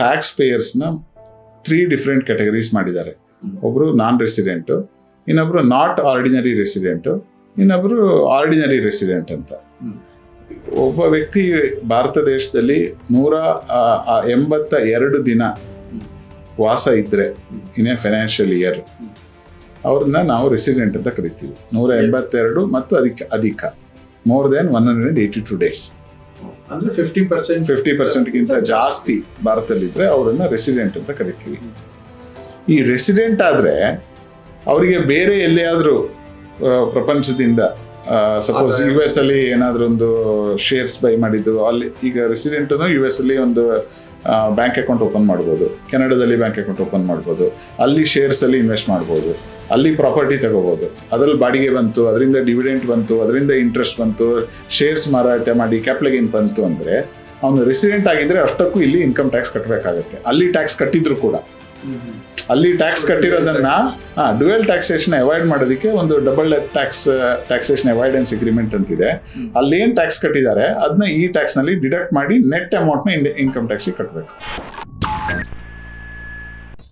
Tax ಪೇಯರ್ಸ್ನ 3 different categories ಮಾಡಿದ್ದಾರೆ. ಒಬ್ಬರು ನಾನ್ resident, ಇನ್ನೊಬ್ರು ನಾಟ್ ಆರ್ಡಿನರಿ ರೆಸಿಡೆಂಟು, ಇನ್ನೊಬ್ರು ಆರ್ಡಿನರಿ ರೆಸಿಡೆಂಟ್ ಅಂತ. ಒಬ್ಬ ವ್ಯಕ್ತಿ ಭಾರತ ದೇಶದಲ್ಲಿ 182 ದಿನ ವಾಸ ಇದ್ದರೆ ಇನ್ ಎ ಫೈನಾನ್ಷಿಯಲ್ ಇಯರ್, ಅವ್ರನ್ನ ನಾವು ರೆಸಿಡೆಂಟ್ ಅಂತ ಕರಿತೀವಿ. 182 ಮತ್ತು ಅಧಿಕ ಮೋರ್ ದೆನ್ 182 ಡೇಸ್, ಅಂದರೆ 50%ಗಿಂತ ಜಾಸ್ತಿ ಭಾರತದಲ್ಲಿದ್ದರೆ ಅವರನ್ನು ರೆಸಿಡೆಂಟ್ ಅಂತ ಕರಿತೀವಿ. ಈ ರೆಸಿಡೆಂಟ್ ಆದರೆ ಅವರಿಗೆ ಬೇರೆ ಎಲ್ಲಿಯಾದರೂ ಪ್ರಪಂಚದಿಂದ, ಸಪೋಸ್ US ಅಲ್ಲಿ ಏನಾದರೂ ಒಂದು ಶೇರ್ಸ್ ಬೈ ಮಾಡಿದ್ದು, ಅಲ್ಲಿ ಈಗ ರೆಸಿಡೆಂಟನ್ನು US ಅಲ್ಲಿ ಒಂದು ಬ್ಯಾಂಕ್ ಅಕೌಂಟ್ ಓಪನ್ ಮಾಡ್ಬೋದು, ಕೆನಡಾದಲ್ಲಿ ಬ್ಯಾಂಕ್ ಅಕೌಂಟ್ ಓಪನ್ ಮಾಡ್ಬೋದು, ಅಲ್ಲಿ ಶೇರ್ಸಲ್ಲಿ ಇನ್ವೆಸ್ಟ್ ಮಾಡ್ಬೋದು, ಅಲ್ಲಿ ಪ್ರಾಪರ್ಟಿ ತಗೋಬೋದು, ಅದರಲ್ಲಿ ಬಾಡಿಗೆ ಬಂತು, ಅದರಿಂದ ಡಿವಿಡೆಂಟ್ ಬಂತು, ಅದರಿಂದ ಇಂಟ್ರೆಸ್ಟ್ ಬಂತು, ಶೇರ್ಸ್ ಮಾರಾಟ ಮಾಡಿ ಕ್ಯಾಪಿಟಲ್ ಗೇನ್ ಬಂತು ಅಂದರೆ ಅವನು ರೆಸಿಡೆಂಟ್ ಆಗಿದ್ದರೆ ಅಷ್ಟಕ್ಕೂ ಇಲ್ಲಿ ಇನ್ಕಮ್ ಟ್ಯಾಕ್ಸ್ ಕಟ್ಟಬೇಕಾಗತ್ತೆ. ಅಲ್ಲಿ ಟ್ಯಾಕ್ಸ್ ಕಟ್ಟಿದ್ರು ಕೂಡ ಅಲ್ಲಿ ಟ್ಯಾಕ್ಸ್ ಕಟ್ಟಿರೋದನ್ನ ಡ್ಯುಯಲ್ ಟ್ಯಾಕ್ಸೇಷನ್ ಅವಾಯ್ಡ್ ಮಾಡೋದಕ್ಕೆ ಒಂದು ಡಬಲ್ ಟ್ಯಾಕ್ಸೇಷನ್ ಅವಾಯ್ಡೆನ್ಸ್ ಅಗ್ರಿಮೆಂಟ್ ಅಂತಿದೆ. ಅಲ್ಲಿ ಏನು ಟ್ಯಾಕ್ಸ್ ಕಟ್ಟಿದ್ದಾರೆ ಅದನ್ನ ಈ ಟ್ಯಾಕ್ಸ್ನಲ್ಲಿ ಡಿಡಕ್ಟ್ ಮಾಡಿ ನೆಟ್ ಅಮೌಂಟ್ನ ಇನ್ಕಮ್ ಟ್ಯಾಕ್ಸಿಗೆ ಕಟ್ಟಬೇಕು.